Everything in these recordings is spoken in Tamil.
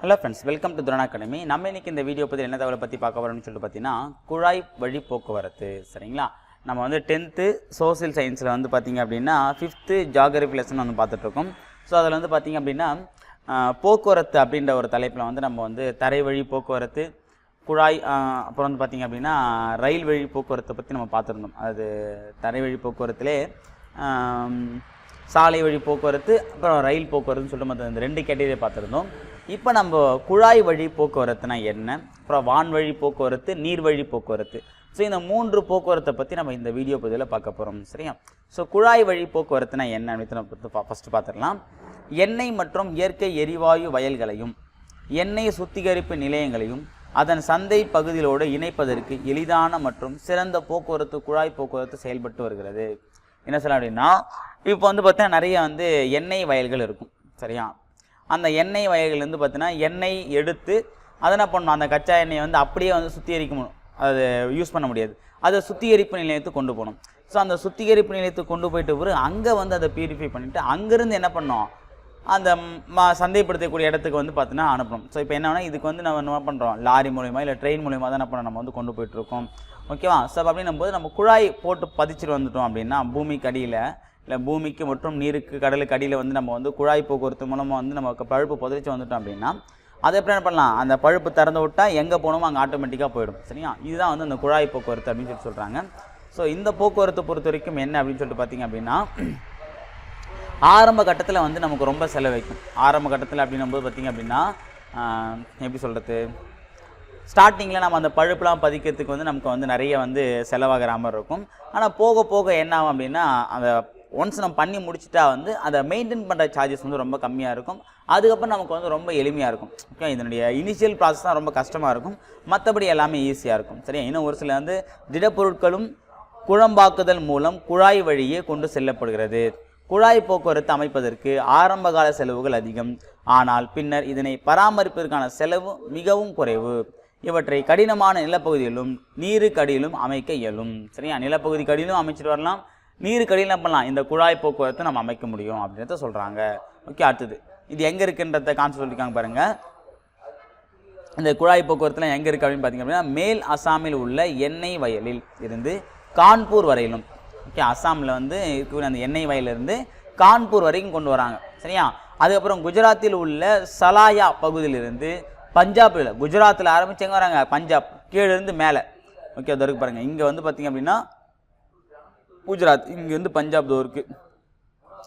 Hello friends, welcome to துரணா academy. நம்ம இன்னைக்கு இந்த வீடியோ பற்றி என்ன தகவலை பற்றி பார்க்க போகிறோம்னு சொல்லிட்டு பார்த்தீங்கன்னா, குழாய் வழி போக்குவரத்து. சரிங்களா? நம்ம வந்து 10th சோசியல் சயின்ஸில் வந்து பார்த்திங்க அப்படின்னா 5th ஜியாகிரபி லெசன் வந்து பார்த்துட்ருக்கோம். ஸோ அதில் வந்து பார்த்திங்க அப்படின்னா போக்குவரத்து அப்படின்ற ஒரு தலைப்பில் வந்து நம்ம வந்து தரை வழி போக்குவரத்து, குழாய், அப்புறம் வந்து பார்த்திங்க அப்படின்னா ரயில் வழி போக்குவரத்தை பற்றி நம்ம பார்த்துருந்தோம். அது தரை வழி போக்குவரத்துலே சாலை வழி போக்குவரத்து, அப்புறம் ரயில் போக்குவரத்துன்னு சொல்லிட்டு மற்ற இந்த 2 கேட்டகரியை பார்த்துருந்தோம். இப்போ நம்ம குழாய் வழி போக்குவரத்துனா என்ன, அப்புறம் வான்வழி போக்குவரத்து, நீர்வழி போக்குவரத்து, ஸோ இந்த 3 போக்குவரத்தை பற்றி நம்ம இந்த வீடியோ பதிவில் பார்க்க போகிறோம். சரியா? ஸோ குழாய் வழி போக்குவரத்துனா என்ன அப்படின்னு நம்ம ஃபஸ்ட்டு பார்த்துடலாம். எண்ணெய் மற்றும் இயற்கை எரிவாயு வயல்களையும் எண்ணெய் சுத்திகரிப்பு நிலையங்களையும் அதன் சந்தை பகுதிகளோடு இணைப்பதற்கு எளிதான மற்றும் சிறந்த போக்குவரத்து குழாய் போக்குவரத்து செயல்பட்டு வருகிறது. என்ன சொல்லலாம் அப்படின்னா, இப்போ வந்து பார்த்தீங்கன்னா நிறைய வந்து எண்ணெய் வயல்கள் இருக்கும். சரியா? அந்த எண்ணெய் வயல்கள்லேருந்து பார்த்தீங்கன்னா எண்ணெய் எடுத்து அதை என்ன பண்ணணும், அந்த கச்சா எண்ணெயை வந்து அப்படியே வந்து சுத்திகரிக்கணும், அது யூஸ் பண்ண முடியாது. அதை சுத்திகரிப்பு நிலையத்துக்கு கொண்டு போகணும். ஸோ அந்த சுத்திகரிப்பு நிலையத்துக்கு கொண்டு போயிட்டு பிறகு அங்கே வந்து அதை பியூரிஃபை பண்ணிவிட்டு அங்கேருந்து என்ன பண்ணோம், அந்த சந்தைப்படுத்தக்கூடிய இடத்துக்கு வந்து பார்த்தீங்கன்னா அனுப்பணும். ஸோ இப்போ என்னன்னா, இதுக்கு வந்து நம்ம என்ன பண்ணுறோம், லாரி மூலிமா இல்லை ட்ரெயின் மூலிமா தான் என்ன பண்ணோம், நம்ம வந்து கொண்டு போயிட்டுருக்கோம். ஓகேவா? ஸோ அப்படின்னும் போது நம்ம குழாய் போட்டு பதிச்சுட்டு வந்துட்டோம் அப்படின்னா, பூமிக்கு அடியில் இல்லை பூமிக்கு மற்றும் நீருக்கு கடலுக்கு அடியில் வந்து நம்ம வந்து குழாய் போக்குவரத்து மூலமாக வந்து நம்ம பழுப்பு புதைச்சி வந்துட்டோம் அப்படின்னா, அதை எப்படி என்ன பண்ணலாம், அந்த பழுப்பு திறந்து விட்டால் எங்கே போகணுமோ அங்கே ஆட்டோமேட்டிக்காக போயிடும். சரியா? இதுதான் வந்து அந்த குழாய் போக்குவரத்து அப்படின்னு சொல்கிறாங்க. ஸோ இந்த போக்குவரத்தை பொறுத்த வரைக்கும் என்ன அப்படின்னு சொல்லிட்டு பார்த்தீங்க அப்படின்னா, ஆரம்ப கட்டத்தில் வந்து நமக்கு ரொம்ப செலவழிக்கும். ஆரம்ப கட்டத்தில் அப்படின்னும்போது பார்த்திங்க அப்படின்னா எப்படி சொல்கிறது, ஸ்டார்டிங்கில் நம்ம அந்த பழுப்புலாம் பதிக்கிறதுக்கு வந்து நமக்கு வந்து நிறைய வந்து செலவாகிற மாதிரி இருக்கும். ஆனால் போக போக என்ன ஆகும் அப்படின்னா, அந்த ஒன்ஸ் நம்ம பண்ணி முடிச்சுட்டா வந்து அதை மெயின்டைன் பண்ணுற சார்ஜஸ் வந்து ரொம்ப கம்மியாக இருக்கும். அதுக்கப்புறம் நமக்கு வந்து ரொம்ப எளிமையாக இருக்கும். ஓகே, இதனுடைய இனிஷியல் ப்ராசஸ் தான் ரொம்ப கஷ்டமாக இருக்கும், மற்றபடி எல்லாமே ஈஸியாக இருக்கும். சரியா? இன்னும் ஒரு சில வந்து திடப்பொருட்களும் குழம்பாக்குதல் மூலம் குழாய் வழியே கொண்டு செல்லப்படுகிறது. குழாய் போக்குவரத்து அமைப்பதற்கு ஆரம்பகால செலவுகள் அதிகம், ஆனால் பின்னர் இதனை பராமரிப்பதற்கான செலவு மிகவும் குறைவு. இவற்றை கடினமான நிலப்பகுதியிலும் நீருக்கு அடியிலும் அமைக்க இயலும். சரியா? நிலப்பகுதிக்கு அடியிலும் அமைச்சிட்டு வரலாம், நீருக்கு அடியில் என்ன பண்ணலாம், இந்த குழாய் போக்குவரத்தை நம்ம அமைக்க முடியும் அப்படின்றத சொல்கிறாங்க. ஓகே, அடுத்தது இது எங்கே இருக்குன்றத கான்செப்ட் சொல்லியிருக்காங்க பாருங்கள். இந்த குழாய் போக்குவரத்துலாம் எங்கே இருக்குது அப்படின்னு பார்த்தீங்க அப்படின்னா, மேல் அசாமில் உள்ள எண்ணெய் வயலில் இருந்து கான்பூர் வரையிலும். ஓகே, அசாமில் வந்து இருக்கக்கூடிய அந்த எண்ணெய் வயலிருந்து கான்பூர் வரைக்கும் கொண்டு வராங்க. சரியா? அதுக்கப்புறம் குஜராத்தில் உள்ள சலாயா பகுதியிலிருந்து பஞ்சாபில், குஜராத்தில் ஆரம்பித்து எங்கே வராங்க, பஞ்சாப் கீழேருந்து மேலே. ஓகே, அது இருக்குது பாருங்கள். இங்கே வந்து பார்த்திங்க அப்படின்னா குஜராத், இங்கே வந்து பஞ்சாப் தோருக்கு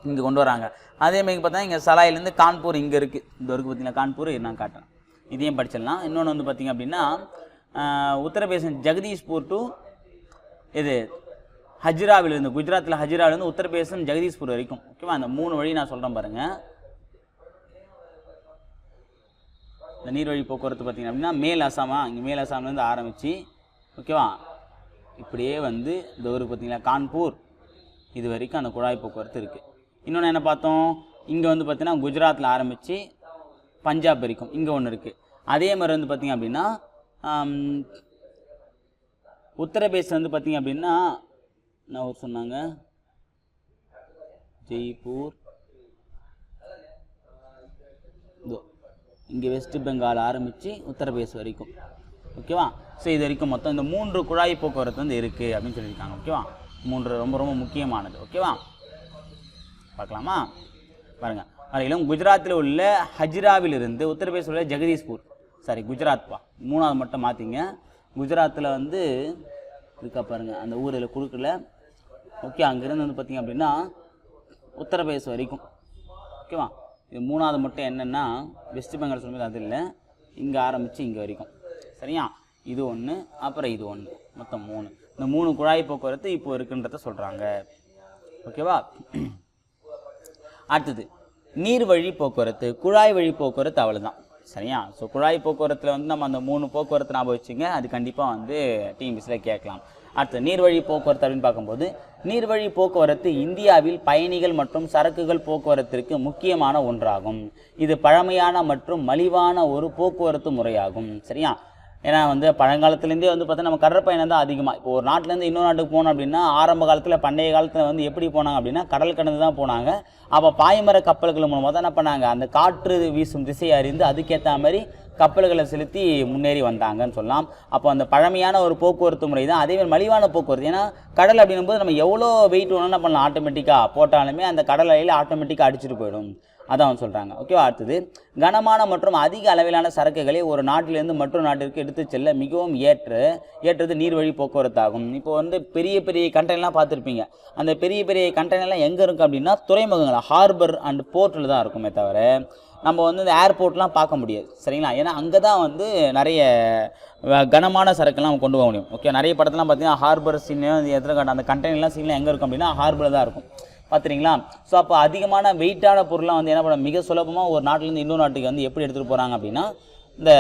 இங்கே கொண்டு வராங்க. அதேமாதிரி பார்த்தா இங்கே சலாயிலேருந்து கான்பூர் இங்கே இருக்குது, இந்த வரைக்கும் பார்த்தீங்கன்னா கான்பூர் நான் காட்டுறேன், இதையும் படிச்சிடலாம். இன்னொன்று வந்து பார்த்திங்க அப்படின்னா உத்தரப்பிரதேசம் ஜெகதீஷ்பூர் டு இது ஹஜ்ராவிலிருந்து, குஜராத்தில் ஹஜ்ராவிலேருந்து உத்தரப்பிரதேசம் ஜெகதீஷ்பூர் வரைக்கும். ஓகேவா? அந்த 3 வழி நான் சொல்கிறேன் பாருங்கள். இந்த நீர்வழி போக்குவரத்து பார்த்திங்க அப்படின்னா மேல் அசாமா, இங்கே மேல் அசாம்லேருந்து ஆரம்பித்து ஓகேவா இப்படியே வந்து இந்த ஊருக்கு பார்த்திங்களா கான்பூர் இது வரைக்கும் அந்த குழாய் போக்குவரத்து இருக்குது. இன்னொன்று என்ன பார்த்தோம், இங்கே வந்து பார்த்திங்கன்னா குஜராத்தில் ஆரம்பித்து பஞ்சாப் வரைக்கும் இங்கே ஒன்று இருக்குது. அதே மாதிரி வந்து பார்த்திங்க அப்படின்னா உத்தரப்பிரதேசம் வந்து பார்த்திங்க அப்படின்னா என்ன ஊர் சொன்னாங்க, ஜெய்ப்பூர், இங்கே வெஸ்ட் பெங்கால் ஆரம்பித்து உத்தரப்பிரதேசம் வரைக்கும். ஓகேவா? ஸோ இது வரைக்கும் மொத்தம் இந்த 3 குழாய் போக்குவரத்து வந்து இருக்குது அப்படின்னு சொல்லியிருக்காங்க. ஓகேவா? 3 ரொம்ப ரொம்ப முக்கியமானது. ஓகேவா? பார்க்கலாமா பாருங்கள். வரையிலும் குஜராத்தில் உள்ள ஹஜ்ராவிலிருந்து உத்தரப்பிரதேசத்தில் உள்ள ஜெகதீஷ்பூர், சாரி குஜராத்பா, 3வது மட்டும் மாற்றிங்க. குஜராத்தில் வந்து இருக்கா பாருங்கள் அந்த ஊரில் குழுக்கில். ஓகே, அங்கேருந்து வந்து பார்த்திங்க அப்படின்னா உத்தரப்பிரதேசம் வரைக்கும். ஓகேவா? இது 3வது மட்டும் என்னென்னா வெஸ்ட் பெங்கால் சொல்லும்போது அது இல்லை, இங்கே ஆரம்பித்து இங்கே வரைக்கும். சரியா? இது ஒன்று, அப்புறம் இது ஒன்று, மொத்தம் 3. இந்த 3 குழாய் போக்குவரத்து இப்போ இருக்குன்றத சொல்கிறாங்க. ஓகேவா? அடுத்தது நீர் வழி போக்குவரத்து, குழாய் வழி போக்குவரத்து அவ்வளோதான். சரியா? ஸோ குழாய் போக்குவரத்தில் வந்து நம்ம அந்த 3 போக்குவரத்து ஞாபகம் வச்சுங்க, அது கண்டிப்பாக வந்து டிஎன்பிஎஸ்சியில் கேட்கலாம். அடுத்து நீர்வழி போக்குவரத்து அப்படின்னு பார்க்கும்போது, நீர்வழி போக்குவரத்து இந்தியாவில் பயணிகள் மற்றும் சரக்குகள் போக்குவரத்திற்கு முக்கியமான ஒன்றாகும். இது பழமையான மற்றும் மலிவான ஒரு போக்குவரத்து முறையாகும். சரியா? ஏன்னா வந்து பழங்காலத்துலேருந்தே வந்து பார்த்தா நம்ம கடற்பயணம் தான் அதிகமாக. இப்போ ஒரு நாட்டிலேருந்து இன்னொரு நாட்டுக்கு போனோம் அப்படின்னா ஆரம்ப காலத்தில் பண்டைய காலத்தில் வந்து எப்படி போனாங்க அப்படின்னா கடல் கடந்து தான் போனாங்க. அப்போ பாய்மர கப்பல்கள் மூலமாக தான் என்ன பண்ணாங்க, அந்த காற்று வீசும் திசையை அறிந்து அதுக்கேற்ற மாதிரி கப்பல்களை செலுத்தி முன்னேறி வந்தாங்கன்னு சொல்லலாம். அப்போ அந்த பழமையான ஒரு போக்குவரத்து முறை தான். அதேமாதிரி மலிவான போக்குவரத்து. ஏன்னா கடல் அப்படிங்கும்போது நம்ம எவ்வளோ வெயிட் வேணும் என்ன பண்ணலாம், ஆட்டோமேட்டிக்காக போட்டாலுமே அந்த கடல் அலையில் ஆட்டோமேட்டிக்காக அடிச்சுட்டு போயிடும். அதான் சொல்கிறாங்க. ஓகேவா. அடுத்தது, கனமான மற்றும் அதிக அளவிலான சரக்குகளை ஒரு நாட்டிலிருந்து மற்றொரு நாட்டிற்கு எடுத்து செல்ல மிகவும் ஏற்றது நீர்வழி போக்குவரத்து ஆகும். இப்போ வந்து பெரிய பெரிய கண்டெய்னர்லாம் பார்த்துருப்பீங்க. அந்த பெரிய பெரிய கண்டெய்னர்லாம் எங்கே இருக்கும் அப்படின்னா துறைமுகங்கள், ஹார்பர் அண்ட் போர்ட்டில் தான் இருக்குமே தவிர நம்ம வந்து இந்த ஏர்போர்ட்லாம் பார்க்க முடியாது. சரிங்களா. ஏன்னா அங்கே தான் வந்து நிறைய கனமான சரக்குலாம் நம்ம கொண்டு போக முடியும். ஓகே. நிறைய படத்துலாம் பார்த்தீங்கன்னா ஹார்பர் சீனு எத்தனை காட்ட அந்த கண்டெய்னர்லாம் சீன்லாம் எங்கே இருக்கும் அப்படின்னா ஹார்பரில் தான் இருக்கும். பார்த்துறீங்களா. ஸோ அப்போ அதிகமான வெயிட்டான பொருளாக வந்து என்ன பண்ண மிக சுலபமாக ஒரு நாட்டிலேருந்து இன்னொரு நாட்டுக்கு வந்து எப்படி எடுத்துகிட்டு போகிறாங்க அப்படின்னா இந்த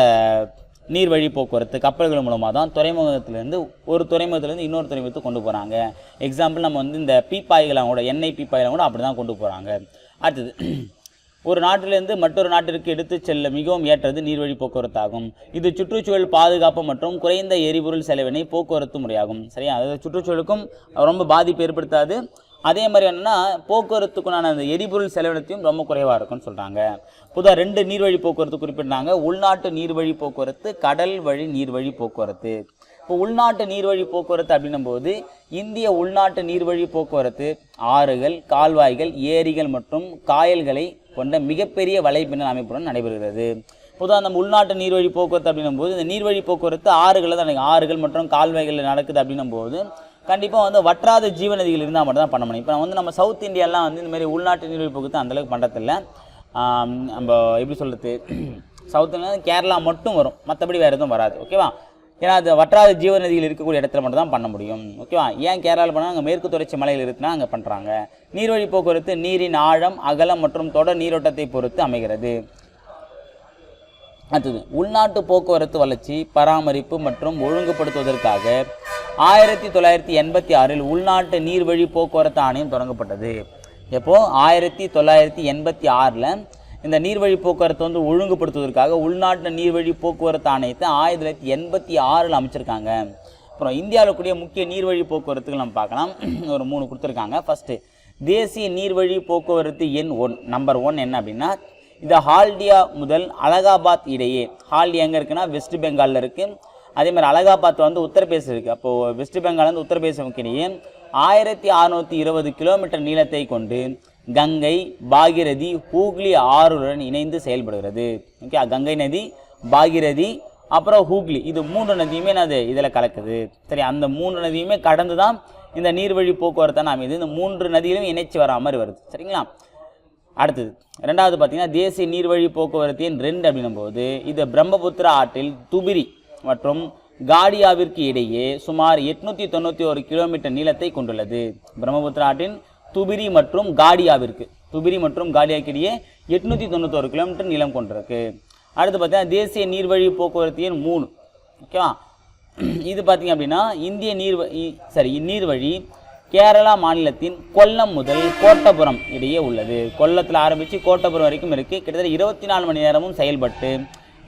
நீர்வழி போக்குவரத்து கப்பல்கள் மூலமாக தான் ஒரு துறைமுகத்துலேருந்து இன்னொரு துறைமுகத்துக்கு கொண்டு போகிறாங்க. எக்ஸாம்பிள் நம்ம வந்து இந்த பீப்பாய்களாம் கூட எண்ணெய் பீப்பாய்லாம் கூட அப்படி தான் கொண்டு போகிறாங்க. அடுத்தது, ஒரு நாட்டிலிருந்து மற்றொரு நாட்டிற்கு எடுத்து செல்ல மிகவும் ஏற்றது நீர்வழி போக்குவரத்து ஆகும். இது சுற்றுச்சூழல் பாதுகாப்பு மற்றும் குறைந்த எரிபொருள் செலவினை போக்குவரத்து முறையாகும். சரியா. அதாவது சுற்றுச்சூழலுக்கும் ரொம்ப பாதிப்பு ஏற்படுத்தாது. அதே மாதிரி என்னென்னா போக்குவரத்துக்குண்டான அந்த எரிபொருள் செலவினத்தையும் ரொம்ப குறைவாக இருக்கும்னு சொல்கிறாங்க. பொதுவாக 2 நீர்வழி போக்குவரத்து குறிப்பிட்டாங்க. உள்நாட்டு நீர்வழி போக்குவரத்து, கடல் வழி நீர்வழி போக்குவரத்து. இப்போ உள்நாட்டு நீர்வழி போக்குவரத்து அப்படின்னும் போது இந்திய உள்நாட்டு நீர்வழி போக்குவரத்து ஆறுகள், கால்வாய்கள், ஏரிகள் மற்றும் காயல்களை கொண்ட மிகப்பெரிய வலைப்பின்னல் அமைப்புடன் நடைபெறுகிறது. பொதுவாக நம்ம உள்நாட்டு நீர்வழி போக்குவரத்து அப்படின்னும் போது இந்த நீர்வழி போக்குவரத்து ஆறுகளில் தான் ஆறுகள் மற்றும் கால்வாய்கள் நடக்குது அப்படின்னும் போது கண்டிப்பாக வந்து வற்றாத ஜீவநதிகள் இருந்தால் மட்டும் தான் பண்ண முடியும். இப்போ வந்து நம்ம சவுத் இந்தியாலாம் வந்து இந்தமாதிரி உள்நாட்டு நீர்வழி போக்குவரத்து அந்தளவுக்கு பண்ணுறதில்ல. நம்ம எப்படி சொல்கிறது, சவுத் இந்தியா கேரளா மட்டும் வரும், மற்றபடி வேறு எதுவும் வராது. ஓகேவா. ஏன்னா அது வற்றாத ஜீவநதிகள் இருக்கக்கூடிய இடத்துல மட்டும் தான் பண்ண முடியும். ஓகேவா. ஏன் கேரளாவில் பண்ணால் அங்கே மேற்கு தொடர்ச்சி மலையில் இருக்குன்னா அங்கே பண்ணுறாங்க. நீர்வழி போக்குவரத்து நீரின் ஆழம், அகலம் மற்றும் தொடர் நீரோட்டத்தை பொறுத்து அமைகிறது. அடுத்தது, உள்நாட்டு போக்குவரத்து வளர்ச்சி, பராமரிப்பு மற்றும் ஒழுங்குபடுத்துவதற்காக 1986 உள்நாட்டு நீர்வழி போக்குவரத்து ஆணையம் தொடங்கப்பட்டது. எப்போது 1986 இந்த நீர்வழி போக்குவரத்து வந்து ஒழுங்குபடுத்துவதற்காக உள்நாட்டு நீர்வழி போக்குவரத்து ஆணையத்தை 1986 அமைச்சிருக்காங்க. அப்புறம் இந்தியாவில் கூடிய முக்கிய நீர்வழி போக்குவரத்துகள் நம்ம பார்க்கலாம். ஒரு 3 கொடுத்துருக்காங்க. ஃபஸ்ட்டு, தேசிய நீர்வழி போக்குவரத்து எண் நம்பர் 1 என்ன அப்படின்னா இது ஹால்டியா முதல் அலகாபாத் இடையே. ஹால்டியா எங்கே இருக்குன்னா வெஸ்ட் பெங்காலில் இருக்குது. அதே மாதிரி அலகாபாத் வந்து உத்தரப்பிரதேசம் இருக்குது. அப்போது வெஸ்ட் பெங்கால்லேருந்து உத்தரப்பிரதேசம் இடையே 1620 கிலோமீட்டர் நீளத்தை கொண்டு கங்கை, பாகிரதி, ஹூக்ளி ஆறுடன் இணைந்து செயல்படுகிறது. ஓகே. கங்கை நதி, பாகிரதி, அப்புறம் ஹூக்ளி, இது 3 நதியுமே இதில் கலக்குது. சரி. அந்த 3 நதியுமே கடந்து தான் இந்த நீர்வழி போக்குவரத்தான அமைது. இந்த 3 நதியிலும் இணைச்சி வரா மாதிரி வருது. சரிங்களா. அடுத்தது, ரெண்டாவது பார்த்தீங்கன்னா தேசிய நீர்வழி போக்குவரத்து எண் 2 அப்படின்னும் போது இது பிரம்மபுத்திரா ஆற்றில் துபிரி மற்றும் காடியாவிற்கு இடையே சுமார் 891 கிலோமீட்டர் நீளத்தை கொண்டுள்ளது. பிரம்மபுத்திரா ஆற்றின் துபிரி மற்றும் காடியாவிற்கு இடையே 891 கிலோமீட்டர் நீளம் கொண்டிருக்கு. அடுத்து பார்த்தீங்கன்னா தேசிய நீர்வழி போக்குவரத்து எண் 3. ஓகேவா. இது பார்த்தீங்க அப்படின்னா இந்திய நீர்வழி கேரளா மாநிலத்தின் கொல்லம் முதல் கோட்டபுரம் இடையே உள்ளது. கொல்லத்தில் ஆரம்பித்து கோட்டபுரம் வரைக்கும் இருக்குது. கிட்டத்தட்ட 24 மணி நேரமும் செயல்பட்டு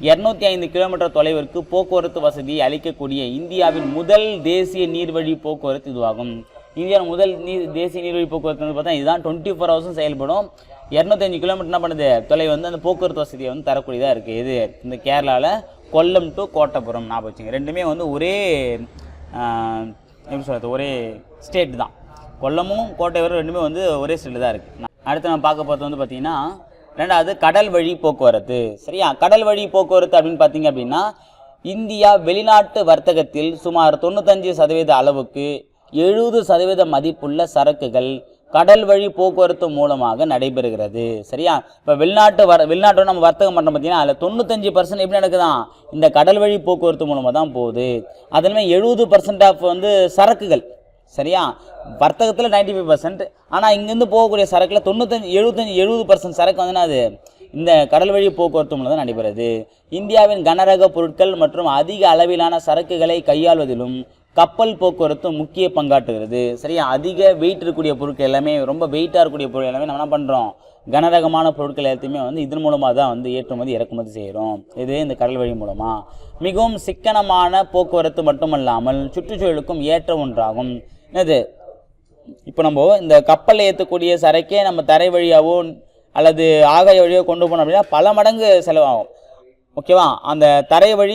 205 கிலோமீட்டர் தொலைவிற்கு போக்குவரத்து வசதியை அளிக்கக்கூடிய இந்தியாவின் முதல் தேசிய நீர்வழி போக்குவரத்து இதுவாகும். இந்தியாவின் முதல் தேசிய நீர்வழி போக்குவரத்து வந்து பார்த்தா இதுதான். 24 ஹவர்ஸும் செயல்படும். 205 கிலோமீட்டர் என்ன பண்ணுது தொலை வந்து அந்த போக்குவரத்து வசதியை வந்து தரக்கூடியதாக இருக்குது. இது இந்த கேரளாவில் கொல்லம் டு கோட்டபுரம் ஞாபகம் வச்சுங்க. ரெண்டுமே வந்து ஒரே எப்படி சொல்கிறது, ஒரே ஸ்டேட் தான். கொல்லமும் கோட்டையூரும் ரெண்டுமே வந்து ஒரே ஸ்டேட்டில் தான் இருக்குது. அடுத்து நம்ம பார்க்க போகிறது வந்து பார்த்திங்கன்னா ரெண்டாவது கடல் வழி போக்குவரத்து. சரியா. கடல் வழி போக்குவரத்து அப்படின்னு பார்த்தீங்க அப்படின்னா இந்தியா வெளிநாட்டு வர்த்தகத்தில் சுமார் 95% அளவுக்கு 70% மதிப்புள்ள சரக்குகள் கடல் வழி போக்குவரத்து மூலமாக நடைபெறுகிறது. சரியா. இப்போ வெளிநாட்டோட நம்ம வர்த்தகம் பண்ணுறோம் பார்த்தீங்கன்னா அதில் 95% எப்படி நடக்குதான் இந்த கடல் வழி போக்குவரத்து மூலமாக தான் போகுது. அதுலேயுமே 70% ஆஃப் வந்து சரக்குகள். சரியா. வர்த்தகத்தில் 95%, ஆனால் இங்கேருந்து போகக்கூடிய சரக்கில் 70% சரக்கு வந்து அது இந்த கடல் வழி போக்குவரத்து மூலம் தான் நடைபெறுது. இந்தியாவின் கனரக பொருட்கள் மற்றும் அதிக அளவிலான சரக்குகளை கையாள்வதிலும் கப்பல் போக்குவரத்து முக்கிய பங்காற்றுகிறது. சரியா, அதிக வெயிட் இருக்கக்கூடிய பொருட்கள் எல்லாமே, ரொம்ப வெயிட்டாக இருக்கக்கூடிய பொருட்கள் எல்லாமே நம்ம என்ன பண்ணுறோம், கனரகமான பொருட்கள் எல்லாத்தையுமே வந்து இதன் மூலமாக தான் வந்து ஏற்றுமதி இறக்குமதி செய்கிறோம். இது இந்த கடல் வழி மூலமாக. மிகவும் சிக்கனமான போக்குவரத்து மட்டுமல்லாமல் சுற்றுச்சூழலுக்கும் ஏற்ற ஒன்றாகும். என்னது, இப்போ நம்ம இந்த கப்பலில் ஏற்றக்கூடிய சரக்கே நம்ம தரை வழியாவோ அல்லது ஆகாய வழியோ கொண்டு போனோம் அப்படின்னா பல மடங்கு செலவாகும். ஓகேவா, அந்த தரை வழி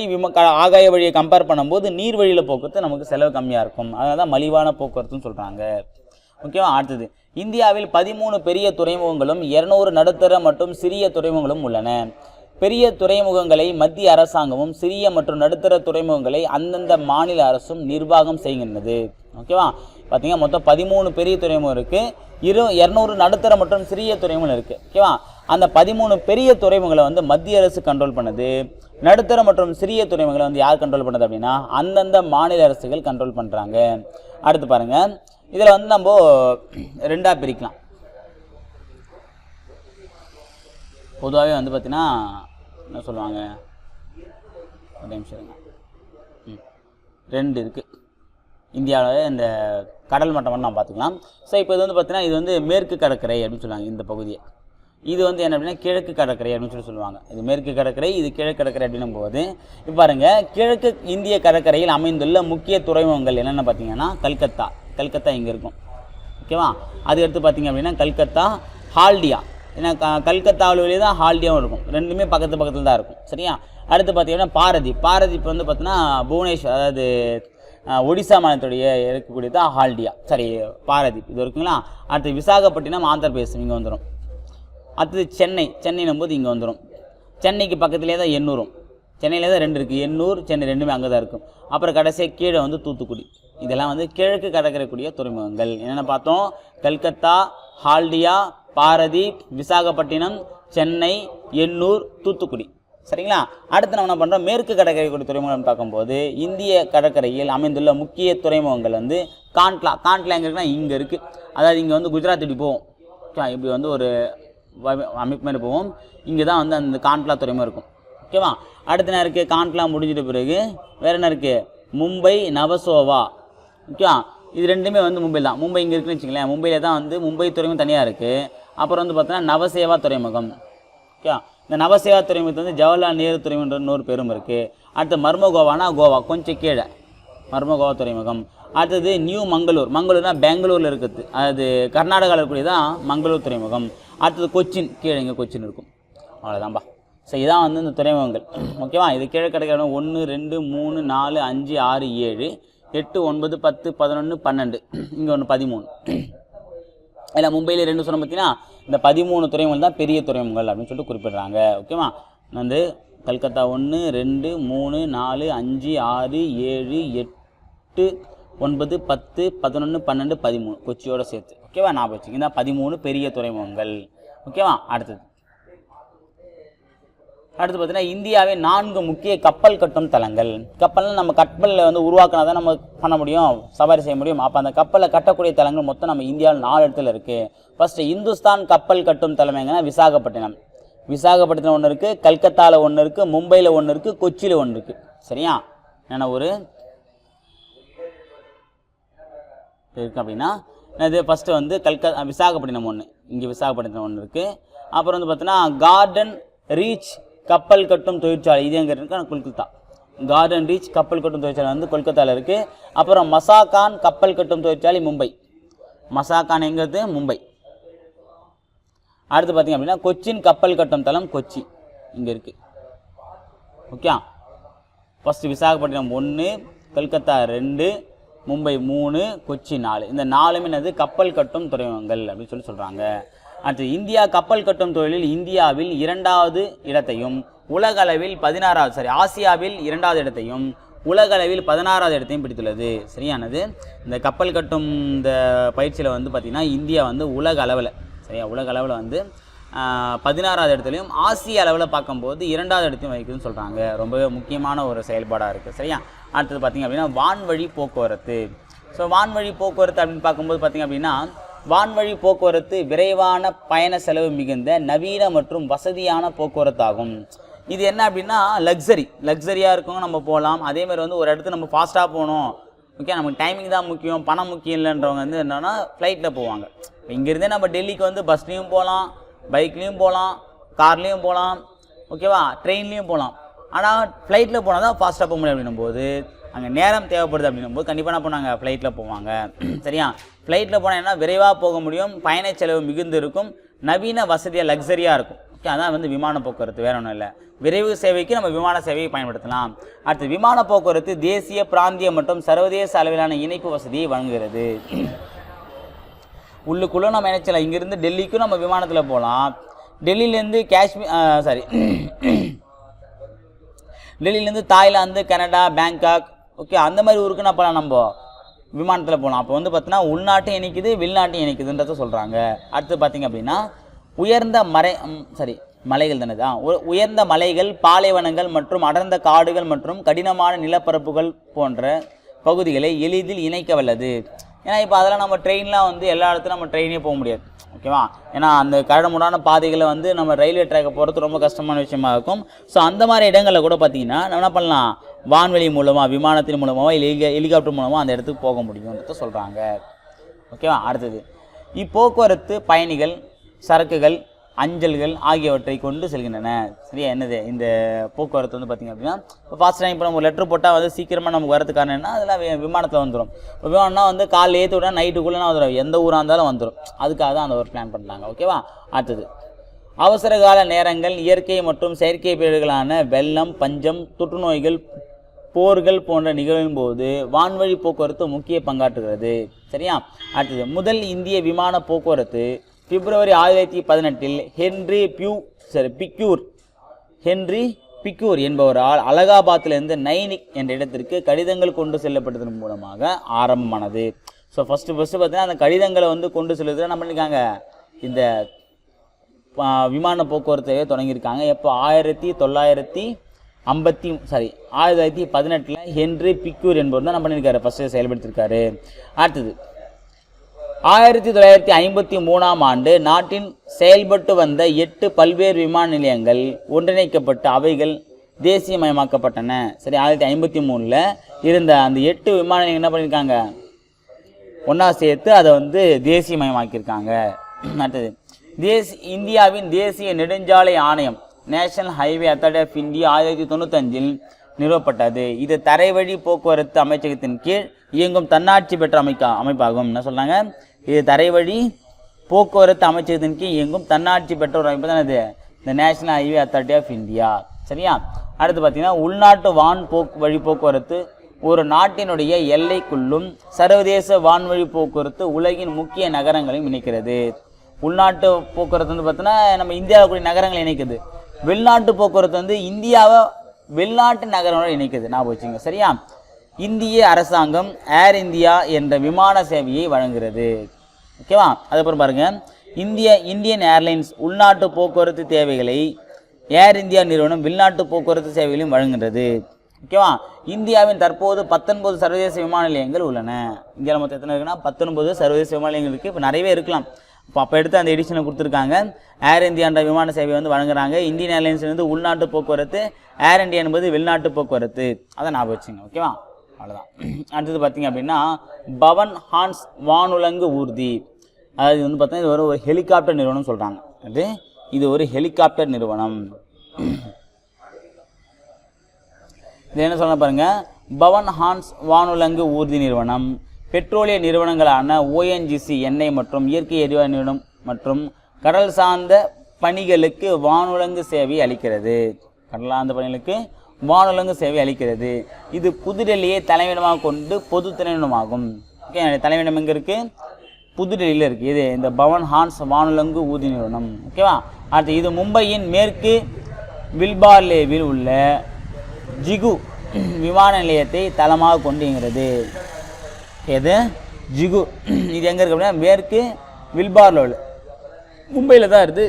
ஆகாய வழியை கம்பேர் பண்ணும்போது நீர் வழியில் போக்குவரத்து நமக்கு செலவு கம்மியாக இருக்கும். அதனால தான் மலிவான போக்குவரத்துன்னு சொல்கிறாங்க. ஓகேவா. அடுத்தது, இந்தியாவில் 13 பெரிய துறைமுகங்களும் 200 நடுத்தர மற்றும் சிறிய துறைமுகங்களும் உள்ளன. பெரிய துறைமுகங்களை மத்திய அரசாங்கமும் சிறிய மற்றும் நடுத்தர துறைமுகங்களை அந்தந்த மாநில அரசும் நிர்வாகம் செய்கின்றது. ஓகேவா, பார்த்தீங்கன்னா மொத்தம் 13 பெரிய துறைமுகம் இருக்குது, 200 நடுத்தர மற்றும் சிறிய துறைமுகம் இருக்குது. ஓகேவா, அந்த 13 பெரிய துறைமுகங்களை வந்து மத்திய அரசு கண்ட்ரோல் பண்ணுது. நடுத்தர மற்றும் சிறிய துறைமுகங்களை வந்து யார் கண்ட்ரோல் பண்ணுது அப்படின்னா அந்தந்த மாநில அரசுகள் கண்ட்ரோல் பண்ணுறாங்க. அடுத்து பாருங்கள், இதில் வந்து நம்ம ரெண்டாக பிரிக்கலாம். பொதுவாகவே வந்து பார்த்திங்கன்னா என்ன சொல்லுவாங்க, ஒரு நிமிஷம், 2 இருக்குது இந்தியாவில். இந்த கடல் மட்டம் மட்டும் நம்ம பார்த்துக்கலாம். ஸோ இப்போ இது வந்து பார்த்திங்கன்னா இது வந்து மேற்கு கடற்கரை அப்படின்னு சொல்லுவாங்க இந்த பகுதியை. இது வந்து என்ன அப்படின்னா கிழக்கு கடற்கரை அப்படின்னு சொல்லுவாங்க. இது மேற்கு கடற்கரை, இது கிழக்கு கடற்கரை அப்படின்னும் போது இப்போ பாருங்கள், கிழக்கு இந்திய கடற்கரையில் அமைந்துள்ள முக்கிய துறைமுகங்கள் என்னென்ன பார்த்தீங்கன்னா கல்கத்தா இங்கே இருக்கும். ஓகேவா, அது எடுத்து பார்த்திங்க அப்படின்னா கல்கத்தா, ஹால்டியா. ஏன்னா கல்கத்தாவிலேயே தான் ஹால்டியாவும் இருக்கும், ரெண்டுமே பக்கத்தில் தான் இருக்கும். சரியா, அடுத்து பார்த்திங்கன்னா பாரதீப் வந்து பார்த்தீங்கன்னா புவனேஸ்வர், அதாவது ஒடிசா மாநிலத்துடைய இருக்கக்கூடிய தான் ஹால்டியா, சரி பாரதீப் இது இருக்குங்களா. அடுத்து விசாகப்பட்டினம் ஆந்திர பிரதேசம் இங்கே வந்துடும். அடுத்தது சென்னைன்னும் போது இங்கே வந்துடும். சென்னைக்கு பக்கத்துலேயே தான் எண்ணூரும், சென்னையில் தான் 2 இருக்குது, எண்ணூர் சென்னை ரெண்டுமே அங்கே தான் இருக்கும். அப்புறம் கடைசியாக கீழே வந்து தூத்துக்குடி. இதெல்லாம் வந்து கிழக்கு கடற்கரைக்கூடிய துறைமுகங்கள். என்னென்ன பார்த்தோம், கல்கத்தா, ஹால்டியா, பாரதீப், விசாகப்பட்டினம், சென்னை, எண்ணூர், தூத்துக்குடி. சரிங்களா. அடுத்து நம்ம என்ன பண்ணுறோம், மேற்கு கடற்கரைக்கூடிய துறைமுகம் பார்க்கும்போது இந்திய கடற்கரையில் அமைந்துள்ள முக்கிய துறைமுகங்கள் வந்து காண்ட்லா எங்கே இருக்குன்னா இங்கே இருக்குது. அதாவது இங்கே வந்து குஜராத் இப்படி போவோம், இப்படி வந்து ஒரு அமைப்பு மாதிரி போவோம். இங்கே தான் வந்து அந்த காண்ட்லா துறைமுகம் இருக்கும். ஓகேவா. அடுத்து என்ன இருக்குது, காண்ட்லா முடிஞ்சிட்ட பிறகு வேறு என்ன இருக்குது, மும்பை, நவசோவா. ஓகேவா, இது ரெண்டுமே வந்து மும்பை தான். மும்பை இங்கே இருக்குன்னு வச்சுங்களேன், மும்பையில் தான் வந்து மும்பை துறைமுகம் தனியாக இருக்குது. அப்புறம் வந்து பார்த்தீங்கன்னா நவசேவா துறைமுகம். ஓகேவா, இந்த நவசேவா துறைமுகத்தில் வந்து ஜவஹர்லால் நேரு துறைமுகன்ற இன்னொரு பேரும் இருக்குது. அடுத்து மர்மகோவானா கோவா, கொஞ்சம் கீழே மர்மகோவா துறைமுகம். அடுத்தது நியூ மங்களூர்னா பெங்களூரில் இருக்குது, அது கர்நாடகாவில் இருக்கக்கூடிய தான் மங்களூர் துறைமுகம். அடுத்தது கொச்சின், கீழே இங்கே கொச்சின் இருக்கும். அவ்வளோதான்பா. ஸோ இதான் வந்து இந்த துறைமுகங்கள். ஓகேவா, இது கீழே கிடைக்கிற 1 2 3 4 5 6 7 8 9 10 11 12, இங்கே ஒன்று 13. இல்லை மும்பையில் 2 சொன்ன பார்த்தீங்கன்னா இந்த 13 துறைமுகங்கள் தான் பெரிய துறைமுகங்கள் அப்படின்னு சொல்லிட்டு குறிப்பிடுறாங்க. ஓகேவா, வந்து கல்கத்தா 1 2 3 4 5 6 7 8 9 10 11 12 13 கொச்சியோட சேர்த்து. ஓகேவா, நான் வச்சுங்க இந்த 13 பெரிய துறைமுகங்கள். ஓகேவா. அடுத்து பார்த்தீங்கன்னா இந்தியாவின் 4 முக்கிய கப்பல் கட்டும் தளங்கள். கப்பல்னால் நம்ம கப்பலில் வந்து உருவாக்கினா தான் நம்ம பண்ண முடியும், சவாரி செய்ய முடியும். அப்போ அந்த கப்பலை கட்டக்கூடிய தளங்கள் மொத்தம் நம்ம இந்தியாவில் 4 இடத்துல இருக்குது. ஃபஸ்ட்டு இந்துஸ்தான் கப்பல் கட்டும் தளம் எங்கன்னா விசாகப்பட்டினம் ஒன்று இருக்குது, கல்கத்தாவில் ஒன்று இருக்குது, மும்பையில் ஒன்று இருக்குது, கொச்சியில் ஒன்று இருக்குது. சரியா, என்ன ஒரு இருக்குது அப்படின்னா இது ஃபஸ்ட்டு வந்து விசாகப்பட்டினம் ஒன்று, இங்கே விசாகப்பட்டினம் ஒன்று இருக்குது. அப்புறம் வந்து பார்த்தீங்கன்னா கார்டன் ரீச் கப்பல் கட்டும் தொழிற்சாலை, இது எங்கே இருக்குது, கொல்கத்தா. கார்டன் ரீச் கப்பல் கட்டும் தொழிற்சாலை வந்து கொல்கத்தாவில் இருக்குது. அப்புறம் மசாகான் கப்பல் கட்டும் தொழிற்சாலை மும்பை, மசாகான் எங்கிறது மும்பை. அடுத்து பார்த்திங்க அப்படின்னா கொச்சின் கப்பல் கட்டும் தளம் கொச்சி இங்கே இருக்குது. Okay, first Visakhapatnam 1, Kolkata 2, Mumbai 3, Kochi 4. இந்த 4மே என்னது கப்பல் கட்டும் துறைமுகங்கள் அப்படின்னு சொல்கிறாங்க. அடுத்து இந்தியா கப்பல் கட்டும் தொழிலில் இந்தியாவில் 2வது இடத்தையும் உலக அளவில் ஆசியாவில் 2வது இடத்தையும் உலக அளவில் 16வது இடத்தையும் பிடித்துள்ளது. சரியானது. இந்த கப்பல் கட்டும் இந்த பயிற்சியில் வந்து பார்த்திங்கன்னா இந்தியா வந்து உலக அளவில் உலக அளவில் வந்து 16வது இடத்துலையும் ஆசிய அளவில் பார்க்கும்போது 2வது இடத்தையும் வகிக்குதுன்னு சொல்கிறாங்க. ரொம்பவே முக்கியமான ஒரு செயல்பாடாக இருக்குது. சரியா. அடுத்தது பார்த்திங்க அப்படின்னா வான்வழி போக்குவரத்து. ஸோ வான்வழி போக்குவரத்து அப்படின்னு பார்க்கும்போது பார்த்திங்க அப்படின்னா வான்வழி போக்குவரத்து விரைவான பயண செலவு மிகுந்த நவீன மற்றும் வசதியான போக்குவரத்து ஆகும். இது என்ன அப்படின்னா லக்ஸரியாக இருக்கும், நம்ம போகலாம். அதேமாதிரி வந்து ஒரு இடத்துக்கு நம்ம ஃபாஸ்ட்டாக போகணும், ஓகே, நமக்கு டைமிங் தான் முக்கியம், பணம் முக்கியம் இல்லைன்றவங்க வந்து என்னென்னா ஃப்ளைட்டில் போவாங்க. இங்கேருந்தே நம்ம டெல்லிக்கு வந்து பஸ்லேயும் போகலாம், பைக்லேயும் போகலாம், கார்லேயும் போகலாம், ஓகேவா, ட்ரெயின்லேயும் போகலாம். ஆனால் ஃப்ளைட்டில் போனால் தான் ஃபாஸ்ட்டாக போக முடியும். அப்படின்னும் போது அங்கே நேரம் தேவைப்படுது. அப்படின்னும் போது கண்டிப்பாக என்ன பண்ணுவாங்க, ஃப்ளைட்டில் போவாங்க. சரியா, ஃப்ளைட்டில் போனால் என்ன விரைவாக போக முடியும், பயண செலவு மிகுந்து இருக்கும், நவீன வசதியாக லக்ஸரியாக இருக்கும். ஓகே, அதான் வந்து விமான போக்குவரத்து, வேறு ஒன்றும் இல்லை. விரைவு சேவைக்கு நம்ம விமான சேவையை பயன்படுத்தலாம். அடுத்து விமான போக்குவரத்து தேசிய, பிராந்திய மற்றும் சர்வதேச அளவிலான இணைப்பு வசதியை வழங்குகிறது. உள்ளுக்குள்ளே நம்ம என்ன செய்யலாம், இங்கேருந்து டெல்லிக்கும் நம்ம விமானத்தில் போகலாம். டெல்லியிலேருந்து டெல்லியிலேருந்து தாய்லாந்து, கனடா, பேங்காக், ஓகே, அந்த மாதிரி ஊருக்கு நான் போகலாம், நம்ம விமானத்தில் போகலாம். அப்போ வந்து பார்த்தீங்கன்னா உள்நாட்டையும் இணைக்குது, வெளிநாட்டையும் இணைக்குதுன்றத சொல்கிறாங்க. அடுத்து பார்த்திங்க அப்படின்னா உயர்ந்த மலைகள் தானே தான், உயர்ந்த மலைகள், பாலைவனங்கள் மற்றும் அடர்ந்த காடுகள் மற்றும் கடினமான நிலப்பரப்புகள் போன்ற பகுதிகளை எளிதில் இணைக்க வல்லது. ஏன்னா இப்போ அதெல்லாம் நம்ம ட்ரெயின்லாம் வந்து எல்லா இடத்துலையும் நம்ம ட்ரெயினே போக முடியாது, ஓகேவா. ஏன்னா அந்த கரடுமுடான பாதைகளை வந்து நம்ம ரயில்வே ட்ராக்கை போகிறது ரொம்ப கஷ்டமான விஷயமா இருக்கும். ஸோ அந்த மாதிரி இடங்களில் கூட பார்த்திங்கன்னா நம்ம என்ன பண்ணலாம், வான்வெளி மூலமாக, விமானத்தின் மூலமாக, இல்லை ஹெலிகாப்டர் மூலமாக அந்த இடத்துக்கு போக முடியும்ன்றத சொல்கிறாங்க, ஓகேவா. அடுத்தது இப்போக்குவரத்து பயணிகள், சரக்குகள், அஞ்சல்கள் ஆகியவற்றை கொண்டு செல்கின்றன. சரியா, என்னது இந்த போக்குவரத்து வந்து பார்த்திங்க அப்படின்னா இப்போ ஃபாஸ்ட்டாக இப்போ நம்ம ஒரு லெட்ரு போட்டால் வந்து சீக்கிரமாக நமக்கு வரதுக்கு காரணம் என்ன, அதெல்லாம் விமானத்தில் வந்துடும். இப்போ விமானம்னா வந்து காலையில் ஏற்றி விட்டா நைட்டுக்குள்ளே வந்துடும், எந்த ஊராக இருந்தாலும் வந்துடும். அதுக்காக தான் அந்த ஒரு பிளான் பண்ணுறாங்க, ஓகேவா. அடுத்தது அவசர கால நேரங்கள், இயற்கை மற்றும் செயற்கை பேரிடர்களான வெள்ளம், பஞ்சம், தொற்றுநோய்கள், போர்கள் போன்ற நிகழ்வின் போது வான்வழி போக்குவரத்து முக்கிய பங்காற்றுகிறது. சரியா. அடுத்தது முதல் இந்திய விமான போக்குவரத்து பிப்ரவரி 1918 ஹென்றி பிக்யூர் என்பவரால் அலகாபாத்திலிருந்து நைனிக் என்ற இடத்திற்கு கடிதங்கள் கொண்டு செல்லப்பட்டதன் மூலமாக ஆரம்பமானது. ஸோ ஃபஸ்ட்டு பார்த்தீங்கன்னா அந்த கடிதங்களை வந்து கொண்டு செல்லுறதுல நம்ம பண்ணியிருக்காங்க, இந்த விமான போக்குவரத்தை தொடங்கியிருக்காங்க. எப்போ 1918 ஹென்றி பிக்யூர் என்பவர் தான் என்ன பண்ணியிருக்காரு, ஃபஸ்ட்டு செயல்படுத்தியிருக்காரு. அடுத்தது 1953ஆம் ஆண்டு நாட்டின் செயல்பட்டு வந்த 8 பல்வேறு விமான நிலையங்கள் ஒன்றிணைக்கப்பட்டு அவைகள் தேசியமயமாக்கப்பட்டன. சரி, 1953 இருந்த அந்த 8 விமான நிலையங்கள் என்ன பண்ணியிருக்காங்க, ஒன்றா சேர்த்து அதை வந்து தேசியமயமாக்கியிருக்காங்க. அடுத்தது இந்தியாவின் தேசிய நெடுஞ்சாலை ஆணையம், national highway authority of India 1995 நிறுவப்பட்டது. இது தரைவழி போக்குவரத்து அமைச்சகத்தின் கீழ் இயங்கும் தன்னாட்சி பெற்ற அமைப்பாகும். என்ன சொல்கிறாங்க, இது தரைவழி போக்குவரத்து அமைச்சகத்தின் கீழ் இயங்கும் தன்னாட்சி பெற்ற ஒரு அமைப்பு தான் இது, இந்த national highway authority of India. சரியா. அடுத்து பார்த்தீங்கன்னா உள்நாட்டு வழி போக்குவரத்து ஒரு நாட்டினுடைய எல்லைக்குள்ளும் சர்வதேச வான்வழி போக்குவரத்து உலகின் முக்கிய நகரங்களையும் இணைக்கிறது. உள்நாட்டு போக்குவரத்து வந்து பார்த்தீங்கன்னா நம்ம இந்தியாவுக்குரிய நகரங்களை இணைக்குது. வெளிநாட்டு போக்குவரத்து வந்து இந்தியாவை வெளிநாட்டு நகரங்களோடு இணைக்குது. ஞாபகம் வச்சுங்க. சரியா. இந்திய அரசாங்கம் ஏர் இந்தியா என்ற விமான சேவையை வழங்குகிறது. ஓகேவா. அதுக்கப்புறம் பாருங்கள், இந்தியன் ஏர்லைன்ஸ் உள்நாட்டு போக்குவரத்து தேவைகளை ஏர் இந்தியா நிறுவனம் வெளிநாட்டு போக்குவரத்து சேவைகளையும் வழங்குகிறது. ஓகேவா. இந்தியாவின் தற்போது 19 சர்வதேச விமான நிலையங்கள் உள்ளன. இந்தியாவில் மொத்தம் எத்தனை இருக்குன்னா 19 சர்வதேச விமான நிலையங்கள் இருக்குது. இப்போ நிறையவே இருக்கலாம். அப்போ எடுத்து அந்த எடிஷனை கொடுத்துருக்காங்க. ஏர் இந்தியான்ற விமான சேவை வந்து வழங்குறாங்க. இந்தியன் ஏர்லைன்ஸ் வந்து உள்நாட்டு போக்குவரத்து, ஏர் இந்தியா என்பது வெளிநாட்டு போக்குவரத்து. அதை ஞாபகம் வச்சுங்க. ஓகேவா. அவ்வளோதான். அடுத்தது பார்த்திங்க அப்படின்னா பவன் ஹான்ஸ் வானுலங்கு ஊர்தி. அதாவது வந்து பார்த்தீங்கன்னா இது ஒரு ஹெலிகாப்டர் நிறுவனம் சொல்கிறாங்க. இது ஒரு ஹெலிகாப்டர் நிறுவனம். இது என்ன சொல்ல பாருங்கள், பவன் ஹான்ஸ் வானுலங்கு ஊர்தி நிறுவனம் பெட்ரோலிய நிறுவனங்களான ONGC எண்ணெய் மற்றும் இயற்கை எரிவாயு நிறுவனம் மற்றும் கடல் சார்ந்த பணிகளுக்கு வானுலங்கு சேவை அளிக்கிறது. கடல் சார்ந்த பணிகளுக்கு வானுலங்கு சேவை அளிக்கிறது. இது புதுடெல்லியை தலைமையிடமாக கொண்டு பொது தலைமையிடமாகும். ஓகே, தலைமையிடம் எங்கே இருக்குது, புதுடெல்லியில் இருக்குது. இது இந்த பவன் ஹான்ஸ் வானுலங்கு ஊர்தி நிறுவனம். ஓகேவா. அடுத்து இது மும்பையின் மேற்கு வில்பார்லேவில் உள்ள ஜிகு விமான நிலையத்தை தளமாக கொண்டு இயங்குகிறது. எது ஜிகு, இது எங்கே இருக்குது அப்படின்னா மேற்கு வில்பார்லேவில் மும்பையில் தான் இருக்குது,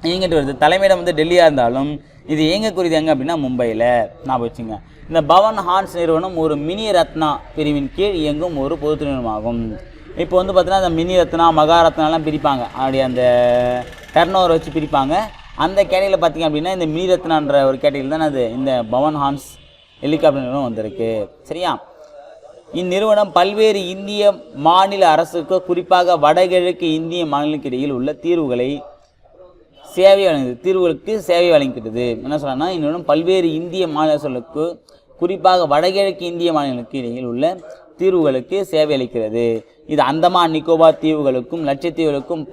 இயங்கிட்டு வருது. தலைமையிடம் வந்து டெல்லியாக இருந்தாலும் இது இயங்கக்கூடியது எங்கே அப்படின்னா மும்பையில். ஞாபகம் வச்சுங்க. இந்த பவன் ஹான்ஸ் நிறுவனம் ஒரு மினி ரத்னா பிரிவின் கீழ் இயங்கும் ஒரு பொது நிறுவனமாகும். இப்போ வந்து பார்த்தீங்கன்னா அந்த மினி ரத்னா, மகாரத்னாலாம் பிரிப்பாங்க. அப்படி அந்த டர்ன் ஓவர் வச்சு பிரிப்பாங்க. அந்த கேட்டகரியில் பார்த்திங்க அப்படின்னா இந்த மினி ரத்னான்ற ஒரு கேட்டகரியில் தான் அது இந்த பவன் ஹான்ஸ் ஹெலிகாப்டர் நிறுவனம் வந்திருக்கு. சரியா. இந்நிறுவனம் பல்வேறு இந்திய மாநில அரசுக்கு குறிப்பாக வடகிழக்கு இந்திய மாநிலங்களுக்கு இடையில் உள்ள தீர்வுகளுக்கு சேவை வழங்குகிறது. என்ன சொல்றேன்னா, இந்நிறுவனம் பல்வேறு இந்திய மாநில அரசுகளுக்கு குறிப்பாக வடகிழக்கு இந்திய மாநிலங்களுக்கு இடையில் உள்ள தீர்வுகளுக்கு சேவை அளிக்கிறது. இது அந்தமான் நிக்கோபார் தீவுகளுக்கும் லட்சத்தீவுகளுக்கும்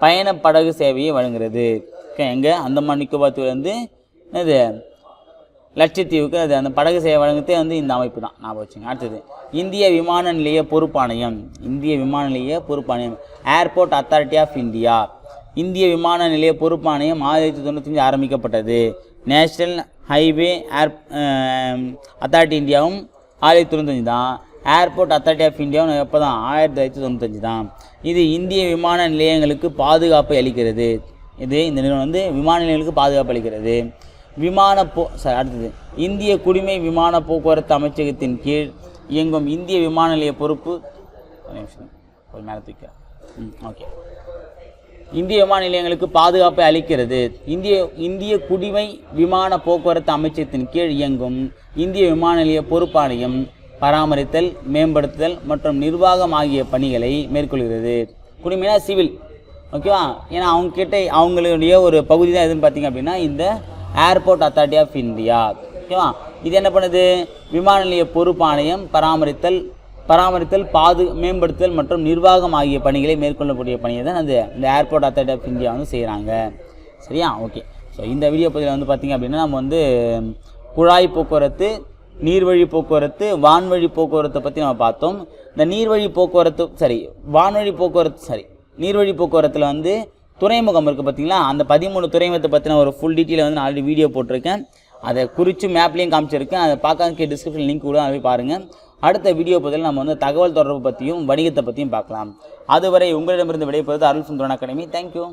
பயண படகு சேவையை வழங்குகிறது. எங்கே அந்தமான் நிக்கோபார் தீவுலேருந்து இது லட்சத்தீவுக்கு அது அந்த படகு சேவை வழங்குறதே இந்த அமைப்பு தான். ஞாபகம் வச்சுங்க. அடுத்தது இந்திய விமான நிலைய பொறுப்பாணையம். Airport authority of India. இந்திய விமான நிலைய பொறுப்பாணையம் 1995 ஆரம்பிக்கப்பட்டது. நேஷனல் ஹைவே அத்தாரிட்டி இந்தியாவும் 1995 தான். ஏர்போர்ட் அத்தாரிட்டி ஆஃப் இந்தியாவும் எப்போ தான் 1995 தான். இது இந்திய விமான நிலையங்களுக்கு பாதுகாப்பை அளிக்கிறது. இந்த நிறுவனம் விமான நிலையங்களுக்கு பாதுகாப்பு அளிக்கிறது. அடுத்தது இந்திய குடிமை விமான போக்குவரத்து அமைச்சகத்தின் கீழ் இயங்கும் இந்திய விமான நிலைய பொறுப்பு மேலே தூக்க ஓகே இந்திய விமான நிலையங்களுக்கு பாதுகாப்பை அளிக்கிறது. இந்திய குடிமை விமான போக்குவரத்து அமைச்சகத்தின் கீழ் இயங்கும் இந்திய விமான நிலைய பொறுப்பாணையம் பராமரித்தல், மேம்படுத்துதல் மற்றும் நிர்வாகம் ஆகிய பணிகளை மேற்கொள்கிறது. குடிமைனா சிவில், ஓகேவா? ஏன்னா அவங்களுடைய ஒரு பகுதி தான் எதுன்னு பார்த்தீங்க அப்படின்னா இந்த ஏர்போர்ட் அத்தாரிட்டி ஆஃப் இந்தியா, ஓகேவா? இது என்ன பண்ணுது? விமான நிலைய பொறுப்பாணையம் பராமரித்தல், மேம்படுத்துதல் மற்றும் நிர்வாகம் ஆகிய பணிகளை மேற்கொள்ளக்கூடிய பணியை தான் இந்த ஏர்போர்ட் அத்தாரிட்டி ஆஃப் இந்தியா செய்கிறாங்க. சரியா? ஓகே. ஸோ இந்த வீடியோ பதிவில் பார்த்திங்க அப்படின்னா நம்ம குழாய் போக்குவரத்து, நீர்வழி போக்குவரத்து, வான்வழி போக்குவரத்தை பற்றி நம்ம பார்த்தோம். இந்த நீர்வழி போக்குவரத்தில் துறைமுகம் இருக்குது பார்த்தீங்களா? அந்த 13 துறைமுகத்தை பற்றின ஒரு ஃபுல் டீட்டெயில் நான் ஆல்ரெடி வீடியோ போட்டிருக்கேன். அதை குறித்து மேப்லேயும் காமிச்சிருக்கேன். அதை பார்க்க டிஸ்கிரிப்ஷன் லிங்க் கூட அதை பாருங்கள். அடுத்த வீடியோ பதில் நம்ம தகவல் தொடர்பு பற்றியும் வணிகத்தை பற்றியும் பார்க்கலாம். அதுவரை உங்களிடமிருந்து விடைபெறுவது அருள் சுந்தரன் அகாடமி. தேங்க்யூ.